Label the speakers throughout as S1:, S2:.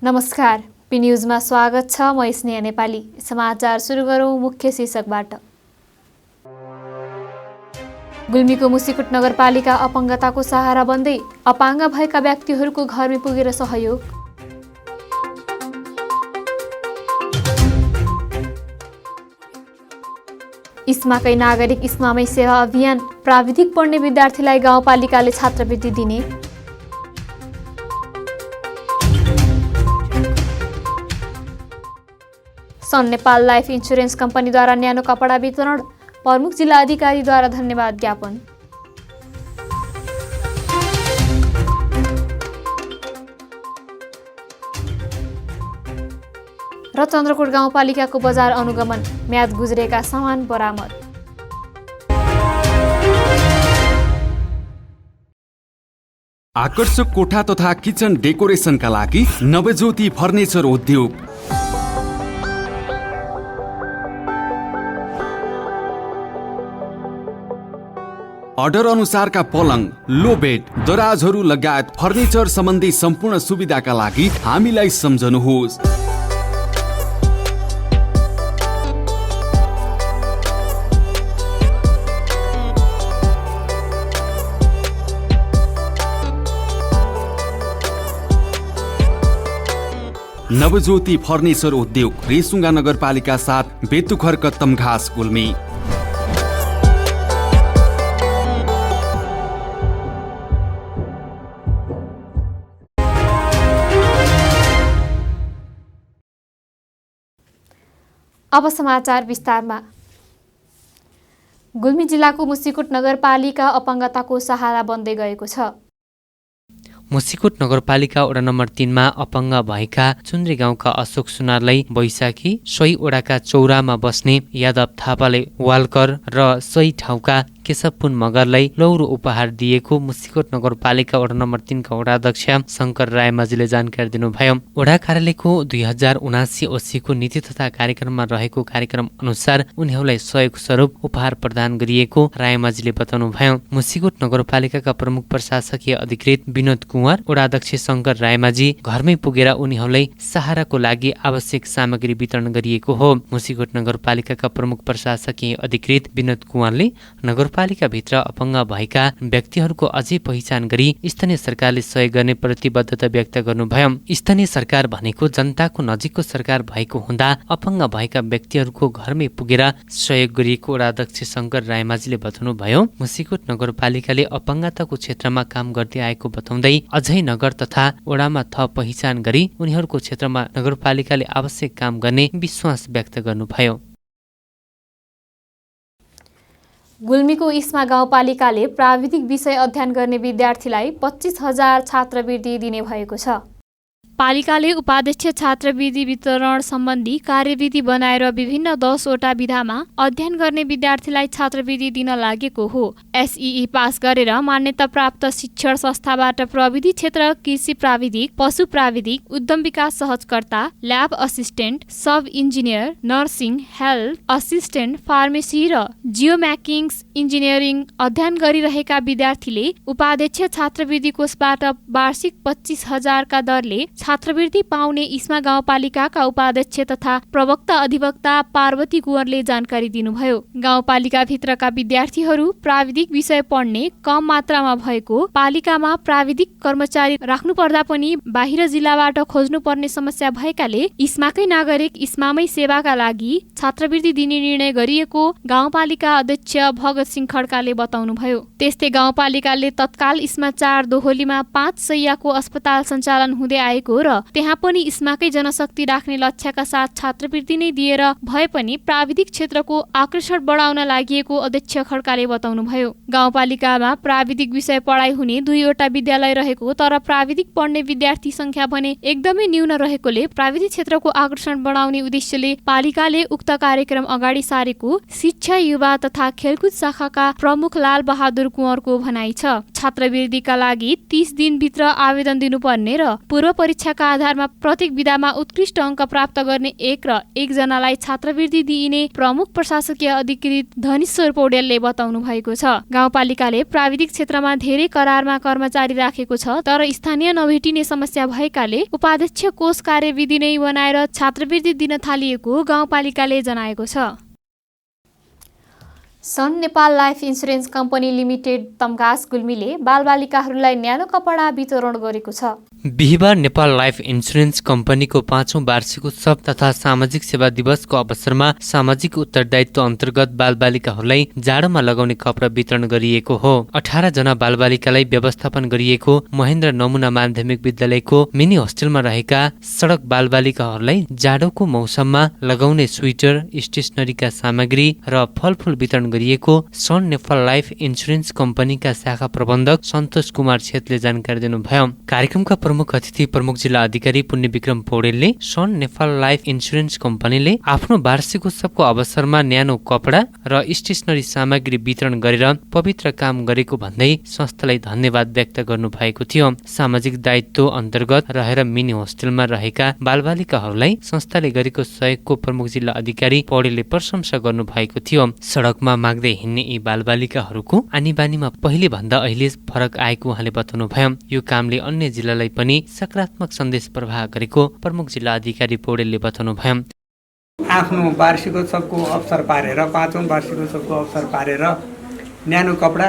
S1: नमस्कार, पी न्यूजमा स्वागत छ। म स्नेहा नेपाली। समाचार सुरु गरौँ मुख्य शीर्षकबाट। गुल्मीको मुसिकोट नगरपालिका अपङ्गताको सहारा बन्दै अपाङ्ग भएका व्यक्तिहरूको घरमै पुगेर सहयोग। इस्माकै नागरिक इस्मामै सेवा अभियान, प्राविधिक पढ्ने विद्यार्थीलाई गाउँपालिकाले छात्रवृत्ति दिने। सन नेपाल लाइफ इन्सुरेन्स कम्पनीद्वारा न्यानो कपडा वितरण, प्रमुख जिल्ला अधिकारीद्वारा धन्यवाद ज्ञापन। र चन्द्रकोट गाउँपालिकाको बजार अनुगमन, म्याद गुज्रेका सामान बरामद।
S2: आकर्षक कोठा तथा किचन डेकोरेसनका लागि नवज्योति फर्निचर उद्योग। अर्डर अनुसारका पलङ, लो बेड, दराजहरू लगायत फर्निचर सम्बन्धी सम्पूर्ण सुविधाका लागि हामीलाई सम्झनुहोस्। नवज्योति फर्निचर उद्योग, रेसुङ्गा नगरपालिका 7, बेतुखर्क तमघास, गुल्मी।
S1: अब समाचार विस्तारमा। गुल्मी जिल्लाको मुसिकोट नगरपालिका अपङ्गताको सहारा बन्दै गएको छ।
S3: मुसिकोट नगरपालिका वडा नम्बर 3 मा अपङ्ग भएका चुन्द्री गाउँका अशोक सुनारलाई बैशाखी, सोही वडाका चौरामा बस्ने यादव थापाले वालकर र सोही ठाउँका केशवपुन मगरलाई लौरो उपहार दिएको मुसिकोट नगरपालिका वडा नम्बर 3 का वडाध्यक्ष शङ्कर रायमाझीले जानकारी दिनुभयो। वडा कार्यालयको 2079-80 नीति तथा कार्यक्रममा रहेको कार्यक्रम अनुसार उनीहरूलाई सहयोग स्वरूप उपहार प्रदान गरिएको रायमाझीले बताउनुभयो। मुसिकोट नगरपालिकाका प्रमुख प्रशासकीय अधिकृत विनोद कुँवर, वडाध्यक्ष शङ्कर रायमाझी घरमै पुगेर उनीहरूलाई सहाराको लागि आवश्यक सामग्री वितरण गरिएको हो। मुसिकोट नगरपालिकाका प्रमुख प्रशासकीय अधिकृत विनोद कुँवरले नगरपालिकाभित्र अपङ्ग भएका व्यक्तिहरूको अझै पहिचान गरी स्थानीय सरकारले सहयोग गर्ने प्रतिबद्धता व्यक्त गर्नुभयो। स्थानीय सरकार भनेको जनताको नजिकको सरकार भएको हुँदा अपङ्ग भएका व्यक्तिहरूको घरमै पुगेर सहयोग गरिएको वडाध्यक्ष शङ्कर रायमाझीले बताउनुभयो। मुसिकोट नगरपालिकाले अपङ्गताको क्षेत्रमा काम गर्दै आएको बताउँदै अझै नगर तथा वडामा थप पहिचान गरी उनीहरूको क्षेत्रमा नगरपालिकाले आवश्यक काम गर्ने विश्वास व्यक्त गर्नुभयो।
S1: गुल्मीको इस्मा गाउँपालिकाले प्राविधिक विषय अध्ययन गर्ने विद्यार्थीलाई 25,000 छात्रवृत्ति दिने भएको छ। पालिकाले उपाध्यक्ष छात्रवृत्ति वितरण सम्बन्धी कार्यविधि बनाएर विभिन्न 10वटा विधामा अध्ययन गर्ने विद्यार्थीलाई छात्रवृत्ति दिन लागेको हो। एसईई पास गरेर मान्यता प्राप्त शिक्षण संस्थाबाट प्रविधि क्षेत्र कृषि प्राविधिक, पशु प्राविधिक, उद्यम विकास सहजकर्ता, lab assistant, sub engineer, nursing, health assistant, pharmacy र जियोम्याकिङ्स इन्जिनियरिङ अध्ययन गरिरहेका विद्यार्थीले उपाध्यक्ष छात्रवृत्ति कोषबाट वार्षिक 25,000 का दरले छात्रवृत्ति पाउने इस्मा गाउँपालिकाका उपाध्यक्ष तथा प्रवक्ता अधिवक्ता पार्वती कुँवरले जानकारी दिनुभयो। गाउँपालिकाभित्रका विद्यार्थीहरू प्राविधिक विषय पढ्ने कम मात्रामा भएको, पालिकामा प्राविधिक कर्मचारी राख्नु पर्दा पनि बाहिर जिल्लाबाट खोज्नुपर्ने समस्या भएकाले इस्माकै नागरिक इस्मामै सेवाका लागि छात्रवृत्ति दिने निर्णय गरिएको गाउँपालिका अध्यक्ष भगत सिंह खड्काले बताउनुभयो। त्यस्तै गाउँपालिकाले तत्काल इस्मा 4 दोहोलीमा 5 शैय्याको अस्पताल सञ्चालन हुँदै आएको र त्यहाँ पनि इस्माकै जनशक्ति राख्ने लक्ष्यका साथ छात्रवृत्ति नै दिएर भए पनि प्राविधिक क्षेत्रको आकर्षण बढाउन लागि अध्यक्ष खड्काले बताउनुभयो। गाउँपालिकामा प्राविधिक विषय पढाइ हुने 2वटा विद्यालय रहेको तर प्राविधिक पढ्ने विद्यार्थी संख्या भने एकदमै न्यून रहेकोले प्राविधिक क्षेत्रको आकर्षण बढाउने उद्देश्यले पालिकाले उक्त कार्यक्रम अगाडि सारेको शिक्षा, युवा तथा खेलकुद शाखाका प्रमुख लाल बहादुर कुँवरको भनाइ छ। छात्रवृत्तिका लागि 30 दिनभित्र आवेदन दिनुपर्ने र पूर्व परीक्षा परीक्षाका आधारमा प्रत्येक विधामा उत्कृष्ट अङ्क प्राप्त गर्ने 1 र 1 जनालाई छात्रवृत्ति दिइने प्रमुख प्रशासकीय अधिकृत धनेश्वर पौडेलले बताउनु भएको छ। गाउँपालिकाले प्राविधिक क्षेत्रमा धेरै करारमा कर्मचारी राखेको छ, तर स्थानीय नभेटिने समस्या भएकाले उपाध्यक्ष कोष कार्यविधि नै बनाएर छात्रवृत्ति दिन थालिएको गाउँपालिकाले जनाएको छ। Sun Nepal life insurance company limited Tamghas गुल्मीले बालबालिकाहरूलाई न्यानो कपडा वितरण गरेको छ।
S3: बिहिबार नेपाल लाइफ इन्सुरेन्स कम्पनीको 5औं वार्षिक उत्सव तथा सामाजिक सेवा दिवसको अवसरमा सामाजिक उत्तरदायित्व अन्तर्गत बालबालिकाहरूलाई जाडोमा लगाउने कपडा वितरण गरिएको हो। 18 जना बालबालिकालाई व्यवस्थापन गरिएको महेन्द्र नमुना माध्यमिक विद्यालयको मिनी होस्टेलमा रहेका सडक बालबालिकाहरूलाई जाडोको मौसममा लगाउने स्वेटर, स्टेसनरीका सामग्री र फलफुल वितरण गरिएको सन नेपाल लाइफ इन्सुरेन्स कम्पनीका शाखा प्रबन्धक सन्तोष कुमार छेत्रीले जानकारी दिनुभयो। कार्यक्रमका प्रमुख अतिथि प्रमुख जिल्ला अधिकारी पुण्य विक्रम पौडेलले सन नेपाल लाइफ इन्सुरेन्स कम्पनीले आफ्नो वार्षिक उत्सवको अवसरमा न्यानो कपडा र स्टेसनरी सामग्री वितरण गरेर पवित्र काम गरेको भन्दै संस्थालाई धन्यवाद व्यक्त गर्नु भएको थियो। सामाजिक दायित्व अन्तर्गत रहेर मिनी होस्टेलमा रहेका बालबालिकाहरूलाई संस्थाले गरेको सहयोगको प्रमुख जिल्ला अधिकारी पौडेलले प्रशंसा गर्नु भएको थियो। सडकमा माग्दै हिँड्ने यी बालबालिकाहरूको आनीबानीमा पहिले भन्दा अहिले फरक आएको उहाँले बताउनुभयो। यो कामले अन्य जिल्लालाई पनि सकारात्मक सन्देश प्रवाह गरेको प्रमुख जिल्ला अधिकारी पौडेलले बताउनुभयो।
S4: आफ्नो वार्षिकोत्सवको अवसर पारेर 5औं वार्षिकोत्सवको अवसर पारेर न्यानो कपडा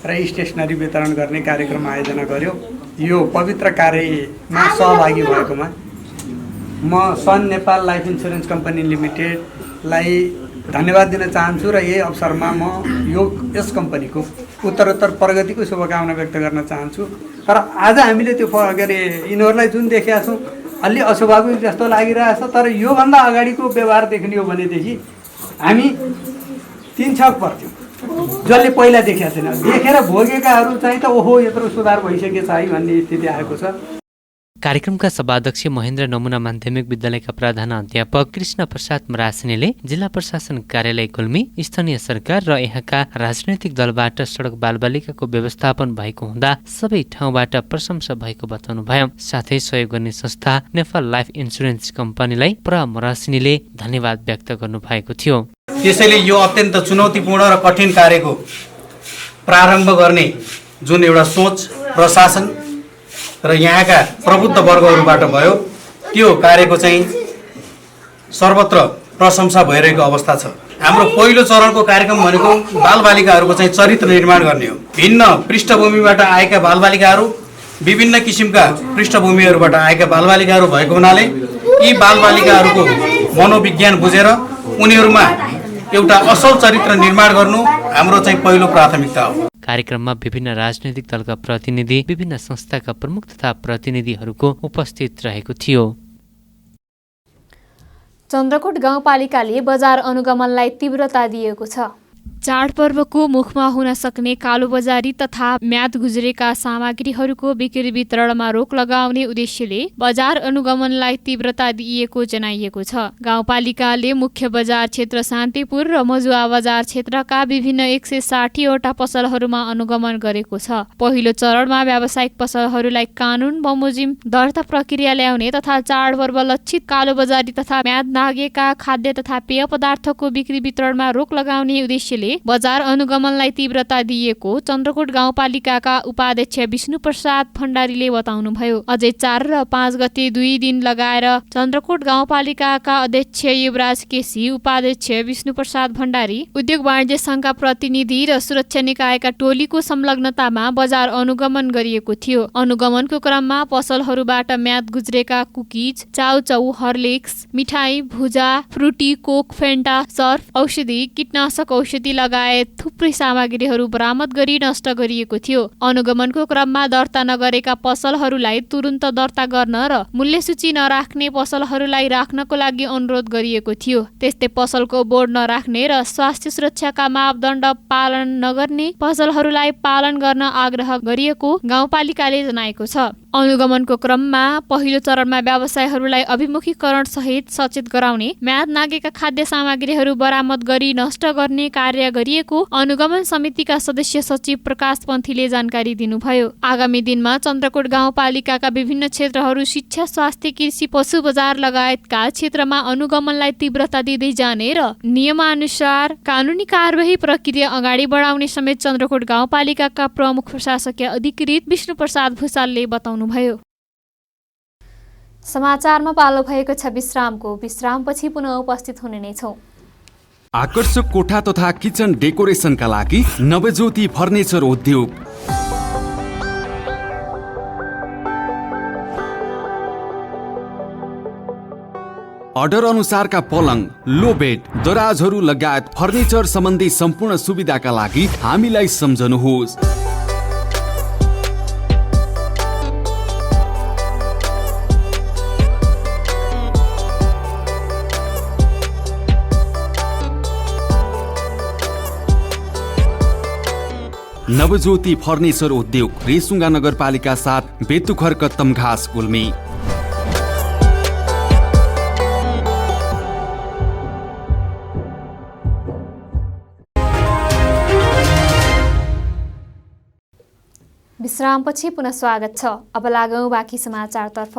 S4: र स्टेसनरी वितरण गर्ने कार्यक्रम आयोजना गर्यो। यो पवित्र कार्यमा सहभागी भएकोमा म सन नेपाल लाइफ इन्सुरेन्स कम्पनी लिमिटेडलाई धन्यवाद दिन चाहन्छु र यही अवसरमा म यस कम्पनीको उत्तरोत्तर प्रगतिको शुभकामना व्यक्त गर्न चाहन्छु। तर आज हामीले त्यो के अरे यिनीहरूलाई जुन देखेका छौँ अलि अस्वाभाविक जस्तो लागिरहेछ, तर योभन्दा अगाडिको व्यवहार देख्ने हो भनेदेखि हामी 3 छक पर्थ्यौँ। जसले पहिला देखेका छैन, देखेर भोगेकाहरू चाहिँ त ओहो यत्रो सुधार भइसकेछ है भन्ने स्थिति आएको छ।
S3: कार्यक्रमका सभाध्यक्ष महेन्द्र नमुना माध्यमिक विद्यालयका प्रधान अध्यापक कृष्ण प्रसाद मरासिनीले जिल्ला प्रशासन कार्यालय गुल्मी, स्थानीय सरकार र यहाँका राजनैतिक दलबाट सडक बालबालिकाको व्यवस्थापन भएको हुँदा सबै ठाउँबाट प्रशंसा भएको बताउनुभयो। साथै सहयोग गर्ने संस्था नेपाल लाइफ इन्सुरेन्स कम्पनीलाई प्र मरासिनीले धन्यवाद व्यक्त गर्नुभएको थियो।
S5: त्यसैले यो अत्यन्त चुनौतीपूर्ण र कठिन कार्यको प्रारम्भ गर्ने जुन एउटा सोच प्रशासन र यहाँका प्रबुद्ध वर्गहरूबाट भयो, त्यो कार्यको चाहिँ सर्वत्र प्रशंसा भइरहेको अवस्था छ। हाम्रो पहिलो चरणको कार्यक्रम भनेको बालबालिकाहरूको चाहिँ चरित्र निर्माण गर्ने हो। भिन्न पृष्ठभूमिबाट आएका बालबालिकाहरू, विभिन्न किसिमका पृष्ठभूमिहरूबाट आएका बालबालिकाहरू भएको हुनाले यी बालबालिकाहरूको मनोविज्ञान बुझेर उनीहरूमा एउटा असल चरित्र निर्माण गर्नु हाम्रो चाहिँ पहिलो प्राथमिकता हो।
S3: कार्यक्रममा विभिन्न राजनैतिक दलका प्रतिनिधि, विभिन्न संस्थाका प्रमुख तथा प्रतिनिधिहरूको उपस्थित रहेको थियो।
S1: चन्द्रकोट गाउँपालिकाले बजार अनुगमनलाई तीव्रता दिएको छ। चाडपर्वको मुखमा हुन सक्ने कालोबजारी तथा म्याद गुज्रेका सामग्रीहरूको बिक्री वितरणमा रोक लगाउने उद्देश्यले बजार अनुगमनलाई तीव्रता दिइएको जनाइएको छ। गाउँपालिकाले मुख्य बजार क्षेत्र शान्तिपुर र मजुवा बजार क्षेत्रका विभिन्न 160 वटा पसलहरूमा अनुगमन गरेको छ। पहिलो चरणमा व्यावसायिक पसलहरूलाई कानुन बमोजिम दर्ता प्रक्रिया ल्याउने तथा चाडपर्व लक्षित कालोबजारी तथा म्याद नागेका खाद्य तथा पेय पदार्थको बिक्री वितरणमा रोक लगाउने उद्देश्यले बजार अनुगमनलाई तीव्रता दिएको चन्द्रकोट गाउँपालिकाका उपाध्यक्ष विष्णु प्रसाद भण्डारीले बताउनुभयो। अझै 4 र 5 गते 2 दिन लगाएर चन्द्रकोट गाउँपालिकाका अध्यक्ष युवराज केसी, उपाध्यक्ष विष्णु प्रसाद भण्डारी, उद्योग वाणिज्य संघका प्रतिनिधि र सुरक्षा निकायका टोलीको संलग्नतामा बजार अनुगमन गरिएको थियो। अनुगमनको क्रममा पसलहरूबाट म्याद गुज्रेका कुकिज, चाउचाउ, हर्लिक्स, मिठाई, भुजा, फ्रुटी, कोक, फेन्टा, सर्फ, औषधि, कीटनाशक औषधि लगायत थुप्रै सामग्रीहरू बरामद गरी नष्ट गरिएको थियो। अनुगमनको क्रममा दर्ता नगरेका पसलहरूलाई तुरुन्त दर्ता गर्न र मूल्य सूची नराख्ने पसलहरूलाई राख्नको लागि अनुरोध गरिएको थियो। त्यस्तै पसलको बोर्ड नराख्ने र स्वास्थ्य सुरक्षाका मापदण्ड पालन नगर्ने पसलहरूलाई पालन गर्न आग्रह गरिएको गाउँपालिकाले जनाएको छ। अनुगमनको क्रममा पहिलो चरणमा व्यवसायहरूलाई अभिमुखीकरण सहित सचेत गराउने, म्याद नागेका खाद्य सामग्रीहरू बरामद गरी नष्ट गर्ने कार्य तय गरिएको अनुगमन समितिका सदस्य सचिव प्रकाश पन्थीले जानकारी दिनुभयो। आगामी दिनमा चन्द्रकोट गाउँपालिकाका विभिन्न क्षेत्रहरू शिक्षा, स्वास्थ्य, कृषि, पशु बजार लगायतका क्षेत्रमा अनुगमनलाई तीव्रता दिँदै जाने र नियमानुसार कानुनी कारबाही प्रक्रिया अगाडि बढाउने समेत चन्द्रकोट गाउँपालिकाका प्रमुख प्रशासकीय अधिकृत विष्णु प्रसाद भुसालले बताउनुभयो। समाचारमा पालो भएको छ विश्रामको। विश्रामपछि पुनः उपस्थित हुने नै छौँ।
S2: आकर्षक कोठा तथा किचन डेकोरेसनका लागि नवज्योति फर्निचर उद्योग। अर्डर अनुसारका पलङ, लो बेड, दराजहरू लगायत फर्निचर सम्बन्धी सम्पूर्ण सुविधाका लागि हामीलाई सम्झनुहोस्। नवज्योति फर्निचर उद्योग, रेसुङ्गा नगरपालिका 7, बेतुखर कत्तम घाँस, गुल्मी।
S1: विश्रामपछि पुनः स्वागत छ। अब लागौँ बाँकी समाचारतर्फ।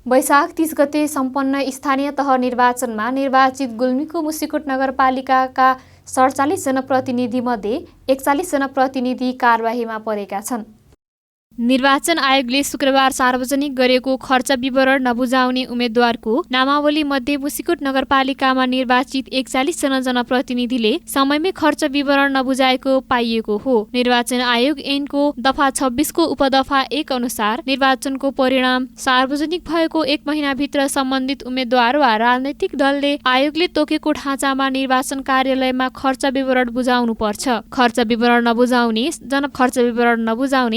S1: वैशाख 30 गते सम्पन्न स्थानीय तह निर्वाचनमा निर्वाचित गुल्मीको मुसिकोट नगरपालिकाका 47 जनप्रतिनिधि मध्ये 41 जनप्रतिनिधि कारबाहीमा परेका छन्। निर्वाचन आयोगले शुक्रबार सार्वजनिक गरेको खर्च विवरण नबुझाउने उम्मेद्वारको नामावली मध्ये मुसिकोट नगरपालिकामा निर्वाचित 41 जना जनप्रतिनिधिले समयमै खर्च विवरण नबुझाएको पाइएको हो। निर्वाचन आयोग ऐनको दफा 26 को उपदफा 1 अनुसार निर्वाचनको परिणाम सार्वजनिक भएको 1 महिनाभित्र सम्बन्धित उम्मेद्वार वा राजनैतिक दलले आयोगले तोकेको ढाँचामा निर्वाचन कार्यालयमा खर्च विवरण बुझाउनु पर्छ। खर्च विवरण नबुझाउने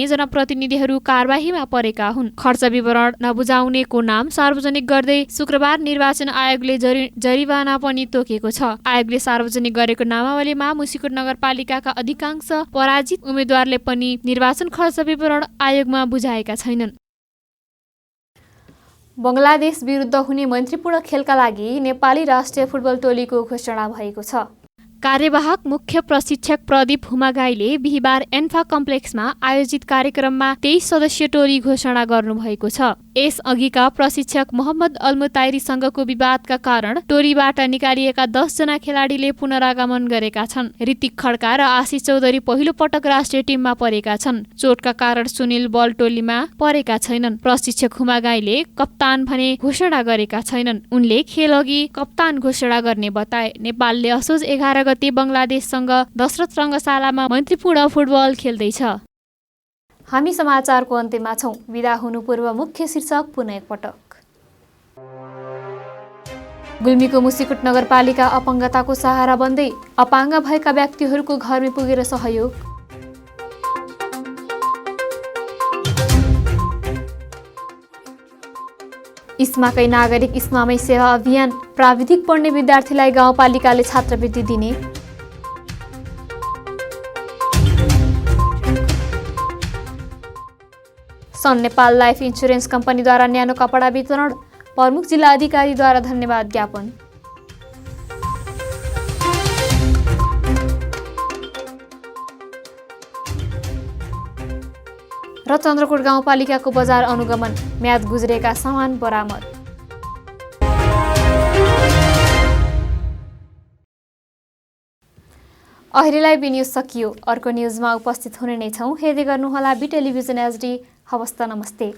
S1: जनप्रतिनिधि कारबाहीमा परेका हुन्। खर्च विवरण नबुझाउनेको नाम सार्वजनिक गर्दै शुक्रबार निर्वाचन आयोगले जरिवाना पनि तोकेको छ। आयोगले सार्वजनिक गरेको नामावलीमा मुसिकोट नगरपालिकाका अधिकांश पराजित उम्मेद्वारले पनि निर्वाचन खर्च विवरण आयोगमा बुझाएका छैनन्। बंगलादेश विरुद्ध हुने मैत्रीपूर्ण खेलका लागि नेपाली राष्ट्रिय फुटबल टोलीको घोषणा भएको छ। कार्यवाहक मुख्य प्रशिक्षक प्रदीप हुमागाईले बिहिबार एन्फा कम्प्लेक्समा आयोजित कार्यक्रममा 23 सदस्यीय टोली घोषणा गर्नुभएको छ। यस अघिका प्रशिक्षक मोहम्मद अल्मुताइरीसँगको विवादका कारण टोलीबाट निकालिएका 10 जना खेलाडीले पुनरागमन गरेका छन्। ऋतिक खड्का र आशिष चौधरी पहिलो पटक राष्ट्रिय टिममा परेका छन्। चोटका कारण सुनिल बल टोलीमा परेका छैनन्। प्रशिक्षक हुमागाईले कप्तान भने घोषणा गरेका छैनन्। उनले खेलअघि कप्तान घोषणा गर्ने बताए। नेपालले असोज 11 गते बंगलादेशसँग दशरथ रङ्गशालामा मैत्रीपूर्ण फुटबल खेल्दैछ। हामी समाचारको अन्त्यमा छौँ। बिदा हुनु पूर्व मुख्य शीर्षक पुनः एकपटक। गुल्मीको मुसिकोट नगरपालिका अपाङ्गताको सहारा बन्दै अपाङ्ग भएका व्यक्तिहरूको घरमै पुगेर सहयोग। इस्माकै नागरिक इस्मामै सेवा अभियान, प्राविधिक पढ्ने विद्यार्थीलाई गाउँपालिकाले छात्रवृत्ति दिने। सन नेपाल लाइफ इन्सुरेन्स कम्पनीद्वारा न्यानो कपडा वितरण, प्रमुख जिल्ला अधिकारीद्वारा धन्यवाद ज्ञापन। र चन्द्रकोट गाउँपालिकाको बजार अनुगमन, म्याद गुज्रेका सामान बरामद। अहिलेलाई बी न्युज सकियो। अर्को न्युजमा उपस्थित हुने नै छौँ। हेर्दै गर्नुहोला बी टेलिभिजन HD। हवस् त, नमस्ते।